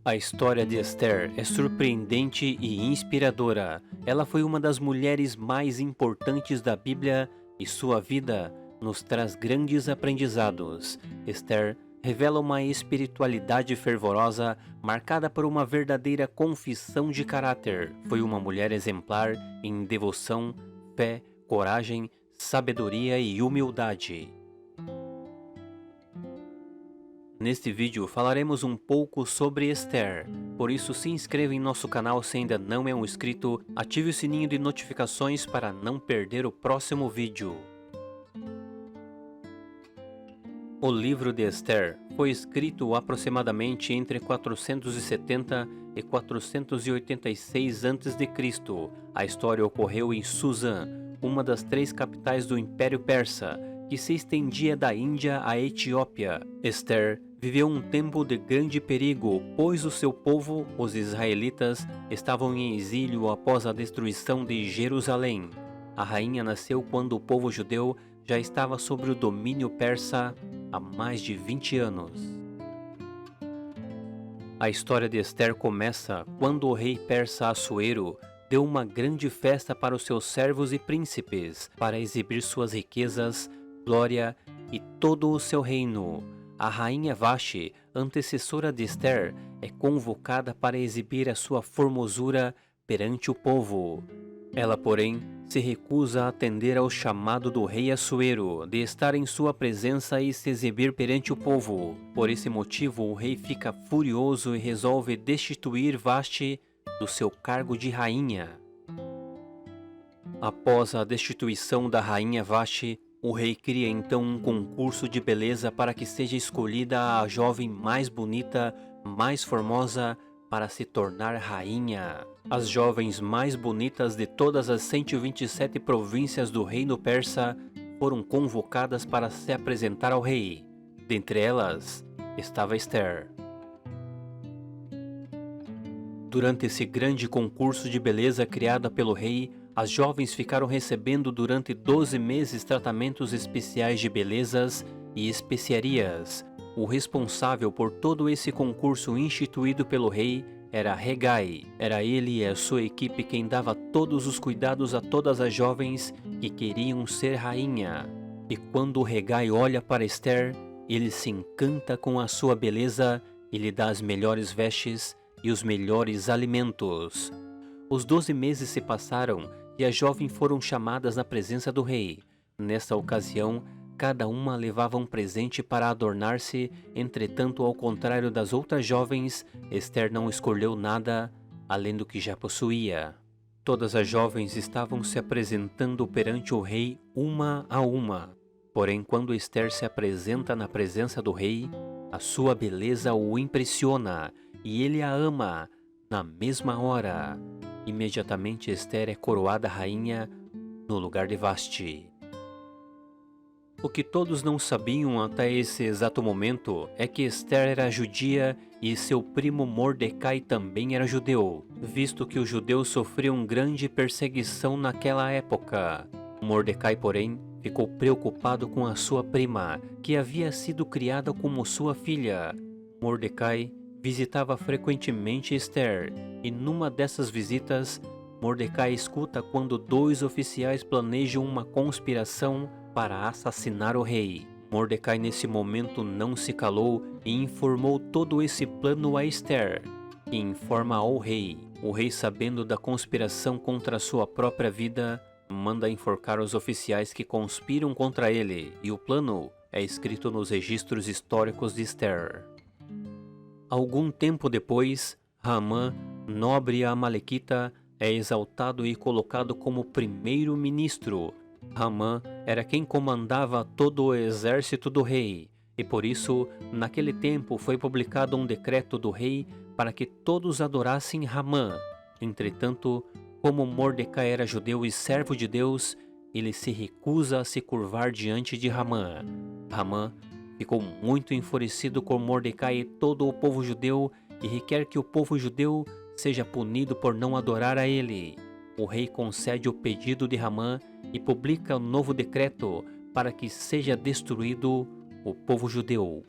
A história de Esther é surpreendente e inspiradora. Ela foi uma das mulheres mais importantes da Bíblia e sua vida nos traz grandes aprendizados. Esther revela uma espiritualidade fervorosa marcada por uma verdadeira confissão de caráter. Foi uma mulher exemplar em devoção, fé, coragem, sabedoria e humildade. Neste vídeo falaremos um pouco sobre Esther, por isso se inscreva em nosso canal se ainda não é um inscrito, ative o sininho de notificações para não perder o próximo vídeo. O livro de Esther foi escrito aproximadamente entre 470 e 486 a.C. A história ocorreu em Suzã, uma das 3 capitais do Império Persa, que se estendia da Índia à Etiópia. Esther viveu um tempo de grande perigo, pois o seu povo, os israelitas, estavam em exílio após a destruição de Jerusalém. A rainha nasceu quando o povo judeu já estava sob o domínio persa há mais de 20 anos. A história de Esther começa quando o rei persa Assuero deu uma grande festa para os seus servos e príncipes, para exibir suas riquezas, glória e todo o seu reino. A rainha Vashti, antecessora de Esther, é convocada para exibir a sua formosura perante o povo. Ela, porém, se recusa a atender ao chamado do rei Assuero de estar em sua presença e se exibir perante o povo. Por esse motivo, o rei fica furioso e resolve destituir Vashti do seu cargo de rainha. Após a destituição da rainha Vashti, o rei cria então um concurso de beleza para que seja escolhida a jovem mais bonita, mais formosa, para se tornar rainha. As jovens mais bonitas de todas as 127 províncias do reino persa foram convocadas para se apresentar ao rei. Dentre elas estava Esther. Durante esse grande concurso de beleza criado pelo rei, as jovens ficaram recebendo durante 12 meses tratamentos especiais de belezas e especiarias. O responsável por todo esse concurso instituído pelo rei era Hegai. Era ele e a sua equipe quem dava todos os cuidados a todas as jovens que queriam ser rainha. E quando Hegai olha para Esther, ele se encanta com a sua beleza e lhe dá as melhores vestes e os melhores alimentos. Os 12 meses se passaram e as jovens foram chamadas na presença do rei. Nesta ocasião, cada uma levava um presente para adornar-se, entretanto, ao contrário das outras jovens, Esther não escolheu nada além do que já possuía. Todas as jovens estavam se apresentando perante o rei uma a uma. Porém, quando Esther se apresenta na presença do rei, a sua beleza o impressiona e ele a ama na mesma hora. Imediatamente Esther é coroada rainha no lugar de Vashti. O que todos não sabiam até esse exato momento é que Esther era judia e seu primo Mordecai também era judeu, visto que os judeus sofriam grande perseguição naquela época. Mordecai, porém, ficou preocupado com a sua prima, que havia sido criada como sua filha. Mordecai visitava frequentemente Esther, e numa dessas visitas, Mordecai escuta quando 2 oficiais planejam uma conspiração para assassinar o rei. Mordecai nesse momento não se calou e informou todo esse plano a Esther, que informa ao rei. O rei, sabendo da conspiração contra sua própria vida, manda enforcar os oficiais que conspiram contra ele, e o plano é escrito nos registros históricos de Esther. Algum tempo depois, Haamã, nobre amalequita, é exaltado e colocado como primeiro-ministro. Haamã era quem comandava todo o exército do rei, e por isso, naquele tempo foi publicado um decreto do rei para que todos adorassem Haamã. Entretanto, como Mordecai era judeu e servo de Deus, ele se recusa a se curvar diante de Haamã. Haamã ficou muito enfurecido com Mordecai e todo o povo judeu e requer que o povo judeu seja punido por não adorar a ele. O rei concede o pedido de Haamã e publica um novo decreto para que seja destruído o povo judeu.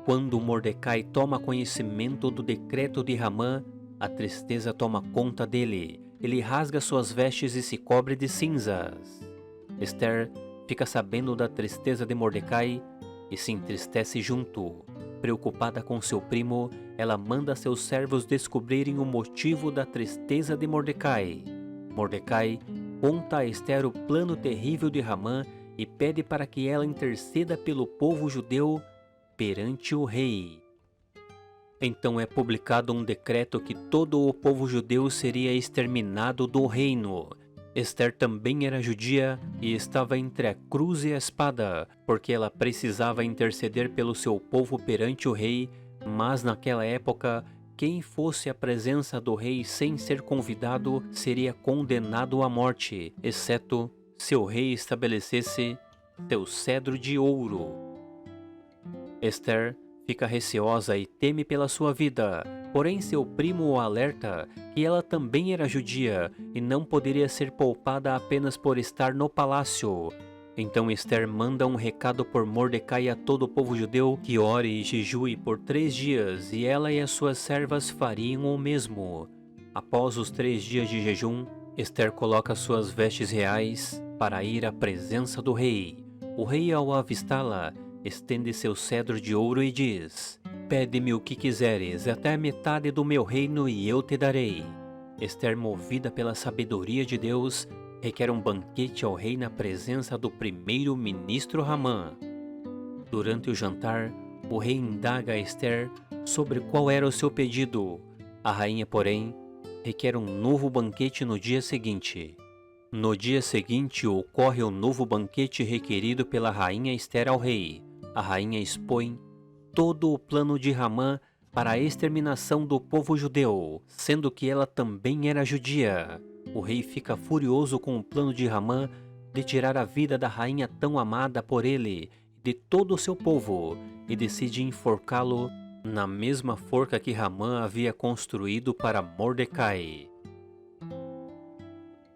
Quando Mordecai toma conhecimento do decreto de Hamã, a tristeza toma conta dele. Ele rasga suas vestes e se cobre de cinzas. Esther fica sabendo da tristeza de Mordecai e se entristece junto. Preocupada com seu primo, ela manda seus servos descobrirem o motivo da tristeza de Mordecai. Mordecai conta a Esther o plano terrível de Hamã e pede para que ela interceda pelo povo judeu perante o rei. Então é publicado um decreto que todo o povo judeu seria exterminado do reino. Esther também era judia e estava entre a cruz e a espada, porque ela precisava interceder pelo seu povo perante o rei, mas naquela época, quem fosse à presença do rei sem ser convidado seria condenado à morte, exceto se o rei estabelecesse seu cedro de ouro. Esther fica receosa e teme pela sua vida, porém seu primo o alerta que ela também era judia e não poderia ser poupada apenas por estar no palácio. Então Esther manda um recado por Mordecai a todo o povo judeu que ore e jejue por 3 dias, e ela e as suas servas fariam o mesmo. Após os 3 dias de jejum, Esther coloca suas vestes reais para ir à presença do rei. O rei, ao avistá-la, estende seu cedro de ouro e diz: "Pede-me o que quiseres, até a metade do meu reino, e eu te darei." Esther, movida pela sabedoria de Deus, requer um banquete ao rei na presença do primeiro-ministro Hamã. Durante o jantar, o rei indaga a Esther sobre qual era o seu pedido. A rainha, porém, requer um novo banquete no dia seguinte. No dia seguinte, ocorre o novo banquete requerido pela rainha Esther ao rei. A rainha expõe todo o plano de Hamã para a exterminação do povo judeu, sendo que ela também era judia. O rei fica furioso com o plano de Hamã de tirar a vida da rainha tão amada por ele e de todo o seu povo, e decide enforcá-lo na mesma forca que Hamã havia construído para Mordecai.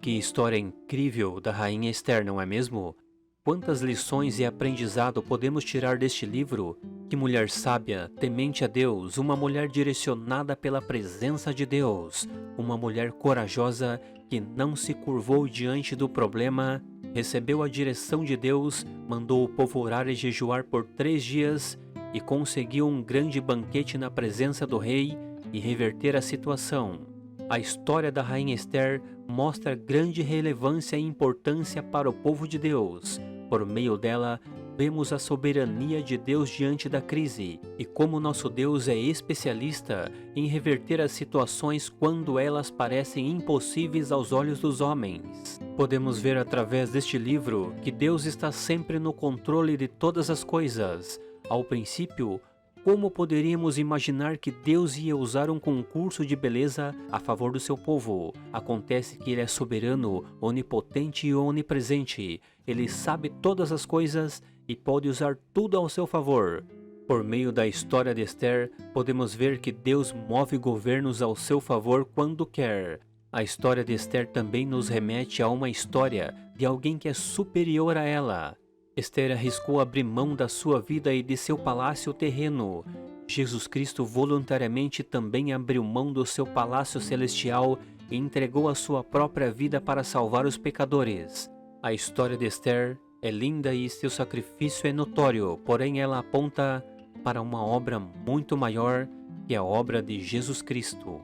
Que história incrível da rainha Esther, não é mesmo? Quantas lições e aprendizado podemos tirar deste livro? Que mulher sábia, temente a Deus, uma mulher direcionada pela presença de Deus, uma mulher corajosa que não se curvou diante do problema, recebeu a direção de Deus, mandou o povo orar e jejuar por 3 dias e conseguiu um grande banquete na presença do rei e reverter a situação. A história da rainha Esther mostra grande relevância e importância para o povo de Deus. Por meio dela, vemos a soberania de Deus diante da crise e como nosso Deus é especialista em reverter as situações quando elas parecem impossíveis aos olhos dos homens. Podemos ver através deste livro que Deus está sempre no controle de todas as coisas. Ao princípio, como poderíamos imaginar que Deus ia usar um concurso de beleza a favor do seu povo? Acontece que Ele é soberano, onipotente e onipresente. Ele sabe todas as coisas e pode usar tudo ao seu favor. Por meio da história de Esther, podemos ver que Deus move governos ao seu favor quando quer. A história de Esther também nos remete a uma história de alguém que é superior a ela. Esther arriscou abrir mão da sua vida e de seu palácio terreno. Jesus Cristo voluntariamente também abriu mão do seu palácio celestial e entregou a sua própria vida para salvar os pecadores. A história de Esther é linda e seu sacrifício é notório, porém ela aponta para uma obra muito maior, que é a obra de Jesus Cristo.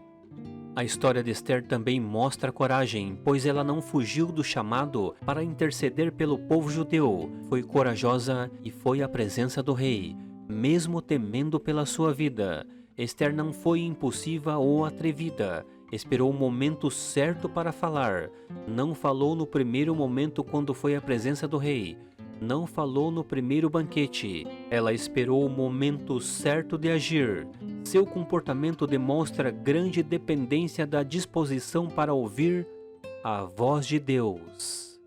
A história de Esther também mostra coragem, pois ela não fugiu do chamado para interceder pelo povo judeu. Foi corajosa e foi à presença do rei, mesmo temendo pela sua vida. Esther não foi impulsiva ou atrevida. Esperou o momento certo para falar. Não falou no primeiro momento quando foi à presença do rei. Não falou no primeiro banquete. Ela esperou o momento certo de agir. Seu comportamento demonstra grande dependência da disposição para ouvir a voz de Deus.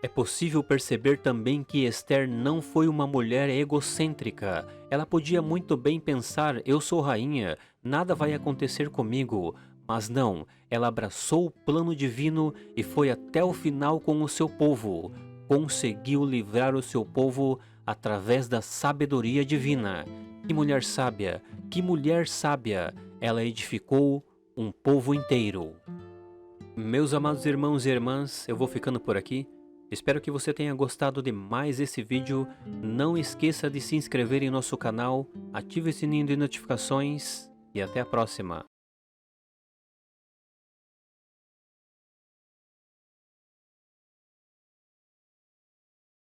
É possível perceber também que Esther não foi uma mulher egocêntrica. Ela podia muito bem pensar: eu sou rainha, nada vai acontecer comigo. Mas não, ela abraçou o plano divino e foi até o final com o seu povo. Conseguiu livrar o seu povo através da sabedoria divina. Que mulher sábia, que mulher sábia! Ela edificou um povo inteiro. Meus amados irmãos e irmãs, eu vou ficando por aqui. Espero que você tenha gostado de mais esse vídeo. Não esqueça de se inscrever em nosso canal, ative o sininho de notificações e até a próxima.